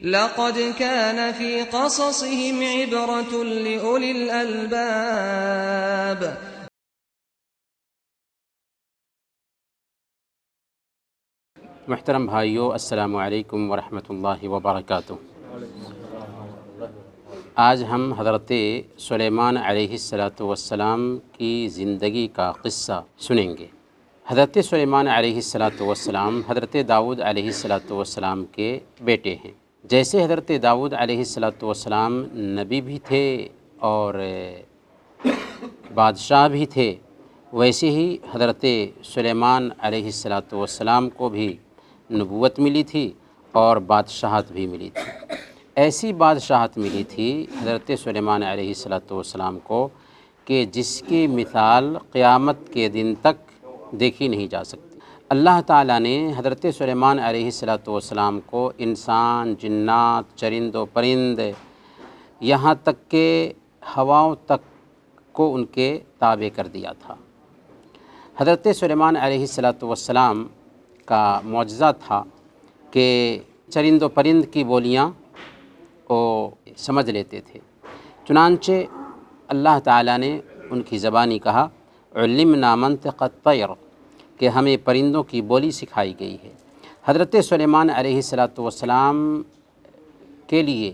لقد كان في قصصهم عبرة لأولي الألباب. محترم بھائیو، السلام علیکم ورحمۃ اللہ وبرکاتہ۔ آج ہم حضرت سلیمان علیہ السلام کی زندگی کا قصہ سنیں گے۔ حضرت سلیمان علیہ السلام حضرت داؤد علیہ السلام کے بیٹے ہیں۔ جیسے حضرت داؤد علیہ السلام نبی بھی تھے اور بادشاہ بھی تھے، ویسے ہی حضرت سلیمان علیہ السلام کو بھی نبوت ملی تھی اور بادشاہت بھی ملی تھی۔ ایسی بادشاہت ملی تھی حضرت سلیمان علیہ السلام کو کہ جس کی مثال قیامت کے دن تک دیکھی نہیں جا سکتی۔ اللہ تعالیٰ نے حضرت سلیمان علیہ السلام کو انسان، جنات، چرند و پرند، یہاں تک کہ ہواؤں تک کو ان کے تابع کر دیا تھا۔ حضرت سلیمان علیہ السلام کا معجزہ تھا کہ چرند و پرند کی بولیاں وہ سمجھ لیتے تھے۔ چنانچہ اللہ تعالیٰ نے ان کی زبانی کہا علمنا منطق الطیر، کہ ہمیں پرندوں کی بولی سکھائی گئی ہے۔ حضرت سلیمان علیہ السلام کے لیے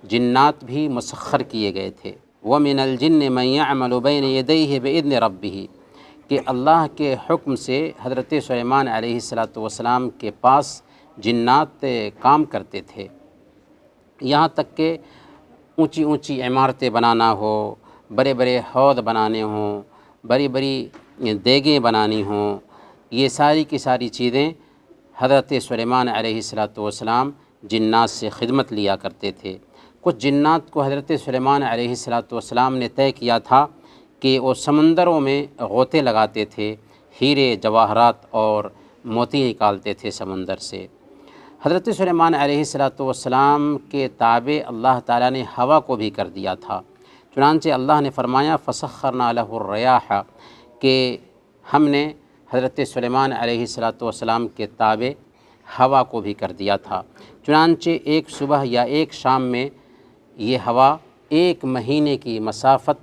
جنات بھی مسخر کیے گئے تھے۔ وَمِنَ الْجِنِّ مَن يَعْمَلُ بَيْنَ يَدَيْهِ بِإِذْنِ رَبِّهِ، کہ اللہ کے حکم سے حضرت سلیمان علیہ السلام کے پاس جنات کام کرتے تھے، یہاں تک کہ اونچی اونچی عمارتیں بنانا ہو، بڑے بڑے حوض بنانے ہوں، بڑی بڑی دیگیں بنانی ہوں، یہ ساری کی ساری چیزیں حضرت سلیمان علیہ السلام جنات سے خدمت لیا کرتے تھے۔ کچھ جنات کو حضرت سلیمان علیہ السلام نے طے کیا تھا کہ وہ سمندروں میں غوطے لگاتے تھے، ہیرے جواہرات اور موتی نکالتے تھے سمندر سے۔ حضرت سلیمان علیہ السلام کے تابع اللہ تعالیٰ نے ہوا کو بھی کر دیا تھا۔ چنانچہ اللہ نے فرمایا فسخرنا لہ الریاح، کہ ہم نے حضرت سلیمان علیہ السلام کے تابع ہوا کو بھی کر دیا تھا۔ چنانچہ ایک صبح یا ایک شام میں یہ ہوا 1 مہینے کی مسافت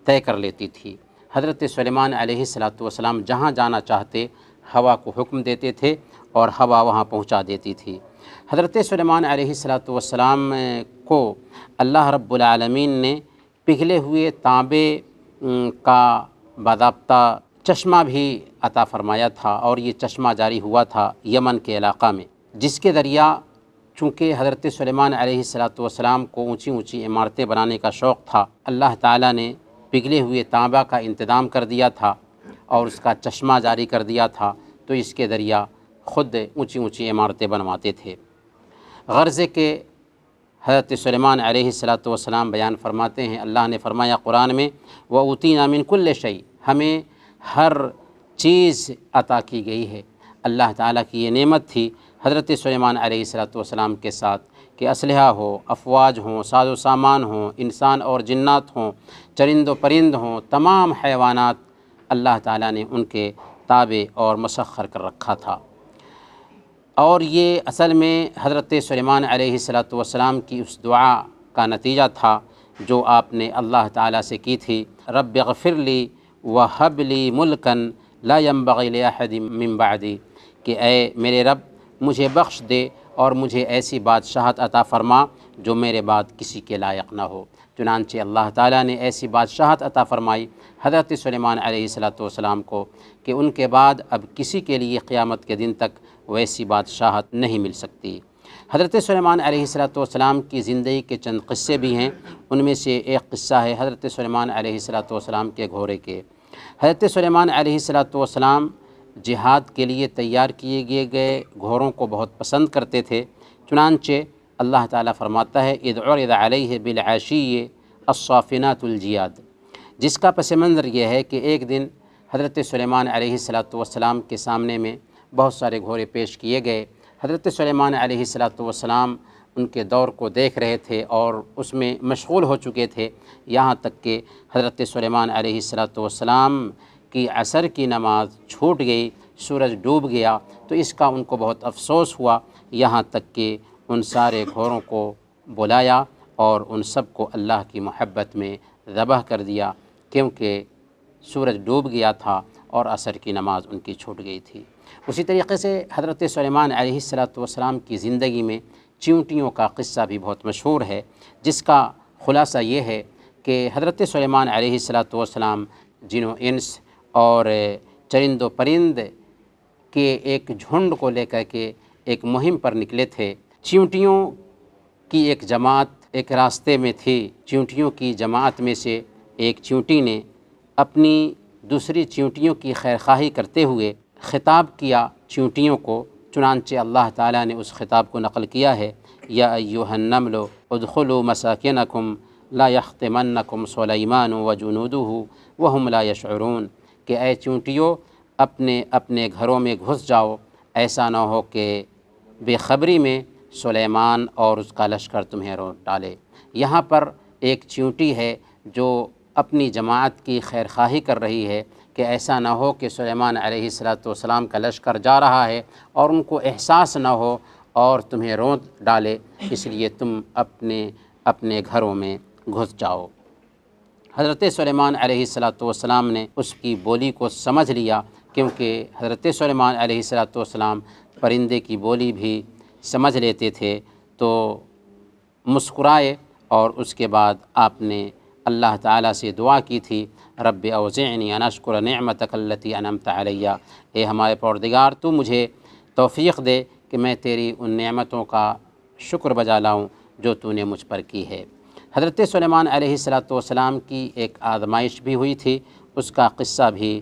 طے کر لیتی تھی۔ حضرت سلیمان علیہ السلام جہاں جانا چاہتے ہوا کو حکم دیتے تھے اور ہوا وہاں پہنچا دیتی تھی۔ حضرت سلیمان علیہ السلام کو اللہ رب العالمین نے پگھلے ہوئے تانبے کا باضابطہ چشمہ بھی عطا فرمایا تھا، اور یہ چشمہ جاری ہوا تھا یمن کے علاقہ میں، جس کے ذریعہ چونکہ حضرت سلیمان علیہ السلام کو اونچی اونچی عمارتیں بنانے کا شوق تھا، اللہ تعالیٰ نے پگھلے ہوئے تانبا کا انتظام کر دیا تھا اور اس کا چشمہ جاری کر دیا تھا، تو اس کے ذریعہ خود اونچی اونچی عمارتیں بنواتے تھے۔ غرض کہ حضرت سلیمان علیہ السلام بیان فرماتے ہیں، اللہ نے فرمایا قرآن میں وَأُوتِينَا مِن كُلِّ شَيْءٍ، ہمیں ہر چیز عطا کی گئی ہے۔ اللہ تعالیٰ کی یہ نعمت تھی حضرت سلیمان علیہ السلام کے ساتھ کہ اسلحہ ہو، افواج ہوں، ساز و سامان ہوں، انسان اور جنات ہوں، چرند و پرند ہوں، تمام حیوانات اللہ تعالیٰ نے ان کے تابع اور مسخر کر رکھا تھا۔ اور یہ اصل میں حضرت سلیمان علیہ السلام کی اس دعا کا نتیجہ تھا جو آپ نے اللہ تعالیٰ سے کی تھی رب اغفر لی وہب لی ملکا لا ينبغی لأحد من بعدی، کہ اے میرے رب مجھے بخش دے اور مجھے ایسی بادشاہت عطا فرما جو میرے بعد کسی کے لائق نہ ہو۔ چنانچہ اللہ تعالیٰ نے ایسی بادشاہت عطا فرمائی حضرت سلیمان علیہ السلام کو کہ ان کے بعد اب کسی کے لیے قیامت کے دن تک ویسی بادشاہت نہیں مل سکتی۔ حضرت سلیمان علیہ السلام کی زندگی کے چند قصے بھی ہیں، ان میں سے ایک قصہ ہے حضرت سلیمان علیہ السلام کے گھوڑے کے۔ حضرت سلیمان علیہ السلام جہاد کے لیے تیار کیے گئے گھوڑوں کو بہت پسند کرتے تھے۔ چنانچہ اللہ تعالیٰ فرماتا ہے اذ عرض علیہ بالعشی الصافنات الجیاد، جس کا پس منظر یہ ہے کہ ایک دن حضرت سلیمان علیہ السلام کے سامنے میں بہت سارے گھوڑے پیش کیے گئے۔ حضرت سلیمان علیہ السلام ان کے دور کو دیکھ رہے تھے اور اس میں مشغول ہو چکے تھے، یہاں تک کہ حضرت سلیمان علیہ السلام کی عصر کی نماز چھوٹ گئی، سورج ڈوب گیا، تو اس کا ان کو بہت افسوس ہوا، یہاں تک کہ ان سارے گھوڑوں کو بلایا اور ان سب کو اللہ کی محبت میں ذبح کر دیا، کیونکہ سورج ڈوب گیا تھا اور عصر کی نماز ان کی چھوٹ گئی تھی۔ اسی طریقے سے حضرت سلیمان علیہ السلام کی زندگی میں چیونٹیوں کا قصہ بھی بہت مشہور ہے، جس کا خلاصہ یہ ہے کہ حضرت سلیمان علیہ السلام جن و انس اور چرند و پرند کے ایک جھنڈ کو لے کر کے ایک مہم پر نکلے تھے۔ چیونٹیوں کی ایک جماعت ایک راستے میں تھی۔ چیونٹیوں کی جماعت میں سے ایک چیونٹی نے اپنی دوسری چیونٹیوں کی خیرخواہی کرتے ہوئے خطاب کیا چیونٹیوں کو، چنانچہ اللہ تعالیٰ نے اس خطاب کو نقل کیا ہے، یا ایھا النمل ادخلوا مساکنکم لا یحطمنکم سلیمان وجنودہ وہم لا یشعرون، کہ اے چیونٹیوں اپنے اپنے گھروں میں گھس جاؤ، ایسا نہ ہو کہ بے خبری میں سلیمان اور اس کا لشکر تمہیں روک ڈالے۔ یہاں پر ایک چیونٹی ہے جو اپنی جماعت کی خیرخواہی کر رہی ہے کہ ایسا نہ ہو کہ سلیمان علیہ السلام کا لشکر جا رہا ہے اور ان کو احساس نہ ہو اور تمہیں روک ڈالے، اس لیے تم اپنے اپنے گھروں میں گھس جاؤ۔ حضرت سلیمان علیہ السلام نے اس کی بولی کو سمجھ لیا، کیونکہ حضرت سلیمان علیہ السلام پرندے کی بولی بھی سمجھ لیتے تھے، تو مسکرائے اور اس کے بعد آپ نے اللہ تعالیٰ سے دعا کی تھی، رب اوزعنی ان اشکر نعمتک التی انعمت علی، اے ہمارے پروردگار تو مجھے توفیق دے کہ میں تیری ان نعمتوں کا شکر بجا لاؤں جو تو نے مجھ پر کی ہے۔ حضرت سلیمان علیہ السلام کی ایک آزمائش بھی ہوئی تھی، اس کا قصہ بھی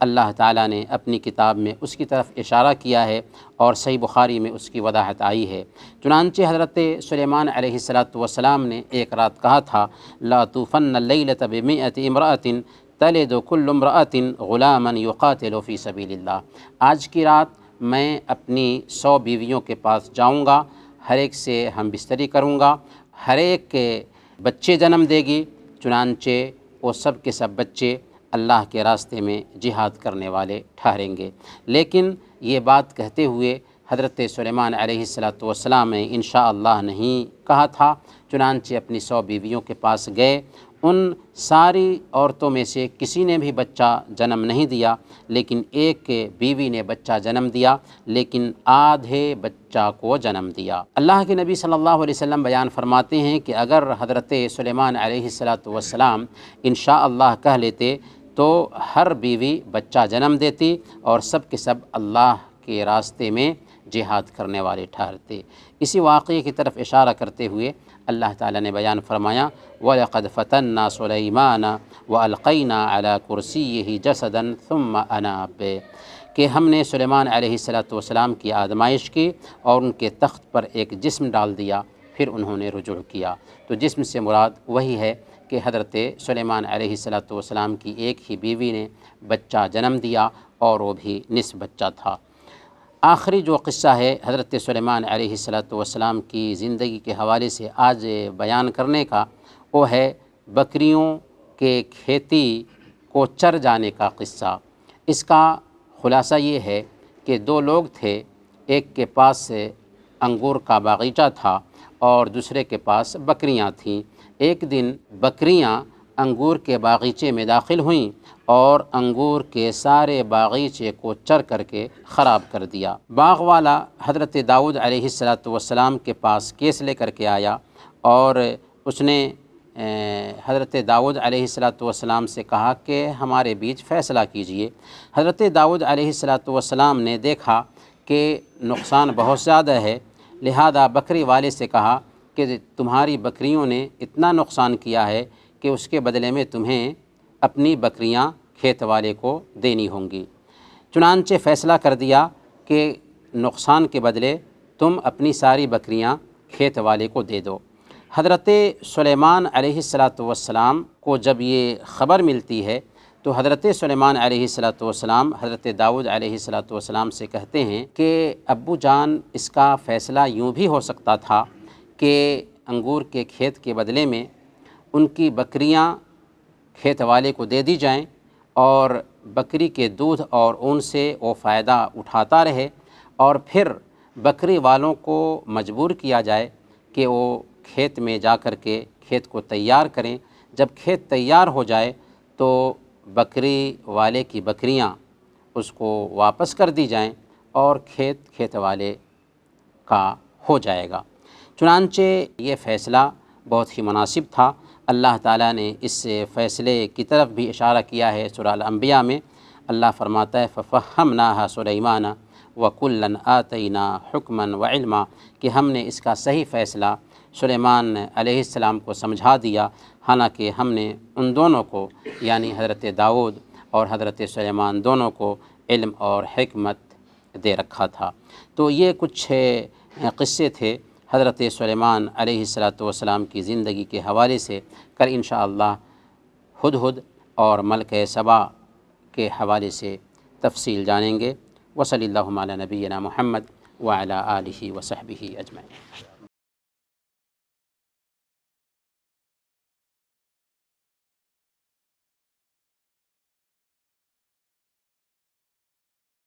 اللہ تعالیٰ نے اپنی کتاب میں اس کی طرف اشارہ کیا ہے اور صحیح بخاری میں اس کی وضاحت آئی ہے۔ چنانچہ حضرت سلیمان علیہ السلام نے ایک رات کہا تھا، لا طوفن اللیلۃ بمئۃ امرأۃ تلد کل امرأۃ غلاما یقاتل فی سبیل اللہ، آج کی رات میں اپنی 100 بیویوں کے پاس جاؤں گا، ہر ایک سے ہم بستری کروں گا، ہر ایک کے بچے جنم دے گی، چنانچہ وہ سب کے سب بچے اللہ کے راستے میں جہاد کرنے والے ٹھہریں گے۔ لیکن یہ بات کہتے ہوئے حضرت سلیمان علیہ السلام نے انشاءاللہ نہیں کہا تھا، چنانچہ اپنی 100 بیویوں کے پاس گئے، ان ساری عورتوں میں سے کسی نے بھی بچہ جنم نہیں دیا، لیکن ایک بیوی نے بچہ جنم دیا، لیکن آدھے بچہ کو جنم دیا۔ اللہ کے نبی صلی اللہ علیہ وسلم بیان فرماتے ہیں کہ اگر حضرت سلیمان علیہ السلام انشاءاللہ کہہ لیتے تو ہر بیوی بچہ جنم دیتی اور سب کے سب اللہ کے راستے میں جہاد کرنے والے ٹھہرتے۔ اسی واقعے کی طرف اشارہ کرتے ہوئے اللہ تعالیٰ نے بیان فرمایا، وَلَقَدْ فَتَنَّا سُلَيْمَانَ وَأَلْقَيْنَا عَلَى كُرْسِيِّهِ جَسَدًا ثُمَّ أَنَابَ، کہ ہم نے سلیمان علیہ السلام کی آزمائش کی اور ان کے تخت پر ایک جسم ڈال دیا، پھر انہوں نے رجوع کیا۔ تو جسم سے مراد وہی ہے کہ حضرت سلیمان علیہ السلام کی ایک ہی بیوی نے بچہ جنم دیا اور وہ بھی نصف بچہ تھا۔ آخری جو قصہ ہے حضرت سلیمان علیہ السلام کی زندگی کے حوالے سے آج بیان کرنے کا، وہ ہے بکریوں کے کھیتی کو چر جانے کا قصہ۔ اس کا خلاصہ یہ ہے کہ 2 لوگ تھے، ایک کے پاس انگور کا باغیچہ تھا اور دوسرے کے پاس بکریاں تھیں۔ ایک دن بکریاں انگور کے باغیچے میں داخل ہوئیں اور انگور کے سارے باغیچے کو چر کر کے خراب کر دیا۔ باغ والا حضرت داؤد علیہ السلام کے پاس کیس لے کر کے آیا اور اس نے حضرت داؤد علیہ السلام سے کہا کہ ہمارے بیچ فیصلہ کیجئے۔ حضرت داؤد علیہ السلام نے دیکھا کہ نقصان بہت زیادہ ہے، لہذا بکری والے سے کہا کہ تمہاری بکریوں نے اتنا نقصان کیا ہے کہ اس کے بدلے میں تمہیں اپنی بکریاں کھیت والے کو دینی ہوں گی۔ چنانچہ فیصلہ کر دیا کہ نقصان کے بدلے تم اپنی ساری بکریاں کھیت والے کو دے دو۔ حضرت سلیمان علیہ السلام کو جب یہ خبر ملتی ہے تو حضرت سلیمان علیہ السلام حضرت داؤد علیہ السلام سے کہتے ہیں کہ ابو جان، اس کا فیصلہ یوں بھی ہو سکتا تھا کہ انگور کے کھیت کے بدلے میں ان کی بکریاں کھیت والے کو دے دی جائیں اور بکری کے دودھ اور اون سے وہ فائدہ اٹھاتا رہے، اور پھر بکری والوں کو مجبور کیا جائے کہ وہ کھیت میں جا کر کے کھیت کو تیار کریں. جب کھیت تیار ہو جائے تو بکری والے کی بکریاں اس کو واپس کر دی جائیں اور کھیت والے کا ہو جائے گا. چنانچہ یہ فیصلہ بہت ہی مناسب تھا. اللہ تعالیٰ نے اس فیصلے کی طرف بھی اشارہ کیا ہے سورہ الانبیاء میں. اللہ فرماتا ہے فَفَهَّمْنَاهَا سُلَيْمَانَ وَكُلًّا آتَيْنَا حُكْمًا وَعِلْمًا کہ ہم نے اس کا صحیح فیصلہ سلیمان علیہ السلام کو سمجھا دیا، حالانکہ ہم نے ان دونوں کو یعنی حضرت داؤد اور حضرت سلیمان دونوں کو علم اور حکمت دے رکھا تھا. تو یہ کچھ قصے تھے حضرت سلیمان علیہ السلام کی زندگی کے حوالے سے. کل انشاءاللہ ہدہد اور ملکہ سبا کے حوالے سے تفصیل جانیں گے. وصلی اللہ علی نبینا محمد وعلی آلہ وصحبہ اجمعین.